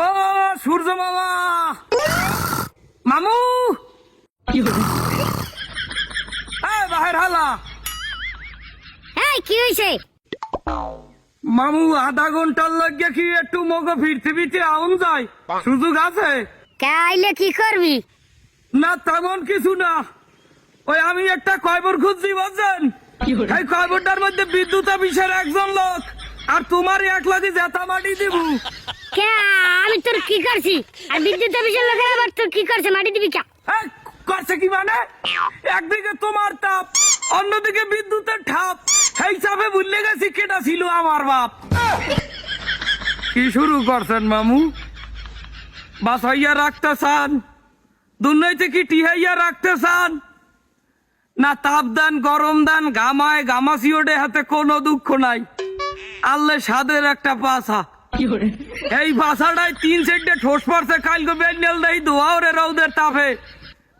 ও সূর্য মামা, মামু বাহির হালা। কি হয়েছে? মামু আধা ঘন্টার লাগে কি একটু মগ ফিরতে ফিরতে আউন যায়, সুযোগ আছে? আইলে কি করবি? না তেমন কিছু না, ওই আমি একটা কয়বর খুঁজছি বুঝছেন। এই কয়বরটার মধ্যে বিদ্যুৎ অফিসের একজন লোক আর তোমার এক লাখি জেতা মাটি দিব। আমি তোর কি করছি? আর বিদ্যুৎ অফিসের লোকের আবার তোর কি করছে? মাটি দিবি কে? করছে কি মানে? একদিকে তোমার তাপ, অন্যদিকে বিদ্যুতের ঠাপ। এই চাপে ভুললে গেছি কেটা ছিল আমার বাপ। কি শুরু করছেন মামু? বাসাইয়া রাখতে চান? দুর্নীতি কি টিহাইয়া রাখতে চান? না তাপ দান গরম দান গামায় গামাসি ওঠে হাতে কোনো দুঃখ নাই। আল্লে সাদের একটা পাশা, এই পাশাটাই 3 সেন্টে ঠোস পড়ছে। কালকে বেন্ডেল দেই ধোয়াওরে রৌদের তাপে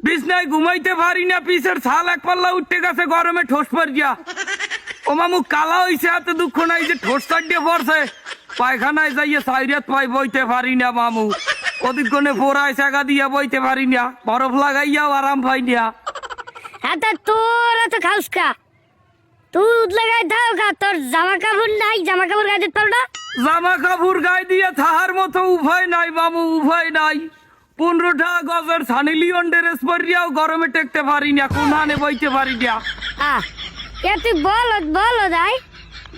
বিছনায় ঘুমাইতে পারি না, পিছের ছাল এক পাল্লা উঠতে গেছে গরমে ঠোস পর গিয়া। ও মামু কালা হইছে, হাতে দুঃখ নাই যে ঠোস চাটিয়ে পড়ছে। পায়খানায় যাইয়ে সাইরাত পাই বইতে পারি না মামু, অধিকক্ষণে পোড়ায় চাকা দিয়া বইতে পারি না, বরফ লাগাইয়াও আরাম পাই না। তোর এত খাউস কা? তুই লাগাই দাও কা? তোর জামা কাপড় নাই? জামা কাপড় গায়ে দিতে পারো না? জামা কাপড় গায়ে দিয়ে থাহার মতো উভয় নাই মামু, উভয় নাই। 15টা গজের সানি লিওন ড্রেস পরিয়াও গরমে টেকতে পারি না, কোনহানে বইতে পারি না। তুই বল যাই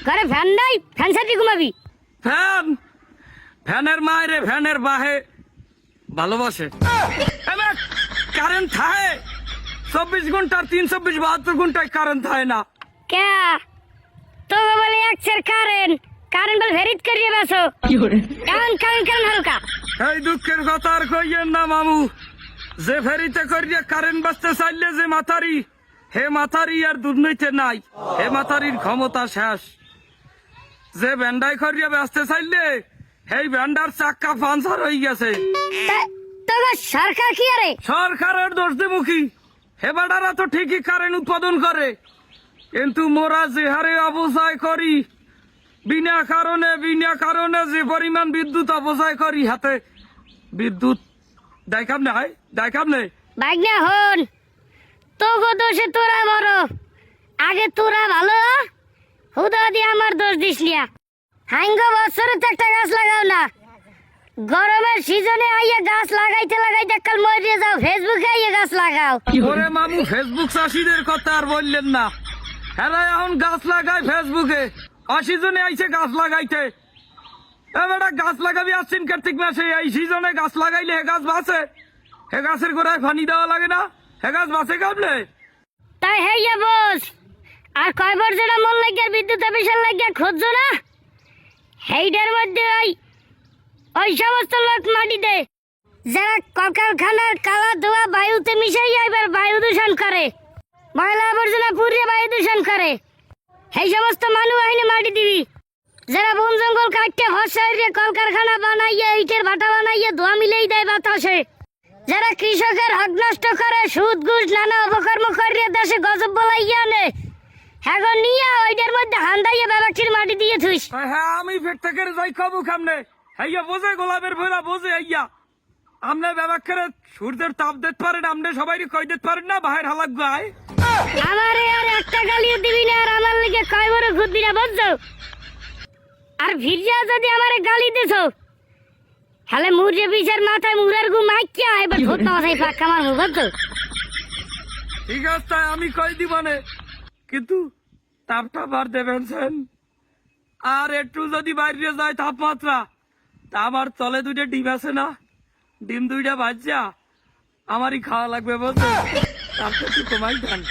ঘরে ফ্যান নাই? ফ্যান সাথে ঘুমাবি? ফ্যান? ফ্যানের মায়েরে ফ্যানের বাহে ভালোবাসে। কারেন্ট থাকে 24 ঘন্টার 372 ঘন্টায় কারেন্ট থাকে না। কে তো বলে একসের কারেন্ট বল ভেরিত করিয়ে বেসো কারেন্ট হালকা। এই দুঃখের কথা আর কইয়েন না মামু, যে ফেরিতে করিয়ে কারেন্ট বাঁচতে চাইলে যে মাথারি, হে মাথারি আর দুর্নীতি নাই, হে মাথারির ক্ষমতা শেষ। যে ব্যান্ডাই করিয়ে বাঁচতে চাইলে এই ব্যান্ডার চাক্কা পাঞ্চার হয়ে গেছে। সরকার কি আরে? সরকারের দোষ দেবুকি? হে বেটারা তো ঠিকই কারেন্ট উৎপাদন করে, কিন্তু মোরা যে হারে অবচয় করি, বিনা কারণে যে পরিমাণ বিদ্যুৎ অপচয় করি, হাতে বিদ্যুৎ দেখাম না বাইক না হন তো দোষে তোরা বড়, আগে তোরা ভালো হুদা দিয়ে আমার দোষ দিস নিয়া। হাঙ্গ বছরে তো একটা গাছ লাগাও না, গরমের সিজনে আইয়া গাছ লাগাইতে কাল মরিয়ে যাও, ফেসবুকে আইয়া গাছ লাগাও। ওরে মামু ফেসবুক চাষিদের কথা আর বললেন না, হ্যাঁ এখন গাছ লাগায় ফেসবুকে, অসিজনে আইছে গাছ লাগাইতে। এবার গাছ লাগাবি আসছেন কার্তিক মাসে, এই সিজনে গাছ লাগাইলে হে গাছ বাঁচে? হে গাছের গোড়ায় পানি দেওয়া লাগে না? হে গাছ বাঁচে কামলে? তাই হেইয়া বস আর কয়বার যেটা মন লাগিয়া বিদ্যুৎ অফিসের লাগিয়া খুঁজছো না, হেইটার মধ্যে ওই সমস্ত লোক মাটি দেয় যারা কলকারখানার কালা ধোয়া বায়ুতে মিশাইয়া এবার বায়ু দূষণ করে, ময়লা আবর্জনা পুড়িয়ে বায়ু দূষণ করে। এই সমস্ত মানুষ আইনে মাটি দিবি যারা বন জঙ্গল কাটতে হসাইরে কলকারখানা বানাইয়া ইটের ভাটা বানাইয়া ধোয়া মিলেই দেয় বাতাসে, যারা কৃষকের হক নষ্ট করে, সুদ ঘুষ নানা অপকর্ম করিয়ে দেশে গজব বলাইয়া নে, এখন নিয়ে ওইটার মধ্যে হান্দাইয়া ব্যবসায়ীর মাটি দিয়ে থুইস। হ্যাঁ আমি ফের থেকে যাই খাবো খামনে, হাইয়া বোঝে গোলাপের ভোলা বোঝে আইয়া। আমনে ব্যবসায়ীর সূর্যের তাপ দিতে পারেন, আমনে সবাই কই দিতে পারেন না বাহির হালাক গায়। আমারে আর একটা গালিও দিবি না, আর আমার লিগে কয় বড় ঘুরবি না বুঝছো? আর ভিড়িয়া যদি আমারে গালি দিছো হলে মুড়ে বিচার মাথায় মুড়ের গু মাইকিয়া এবার ধরতে মাথায় পাক্কা আমার মুখ বুঝছো? ঠিক আছে আমি কই দিবানে, কিন্তু তাপটা বার দেবেন সেন। আর একটু যদি বাইরে যায় তাপমাত্রা, তা আমার তলে 2টা ডিম আছে না, ডিম 2টা বাজ্যা আমারই খাওয়া লাগবে বুঝছো? তাপটা একটু কমাই দেন।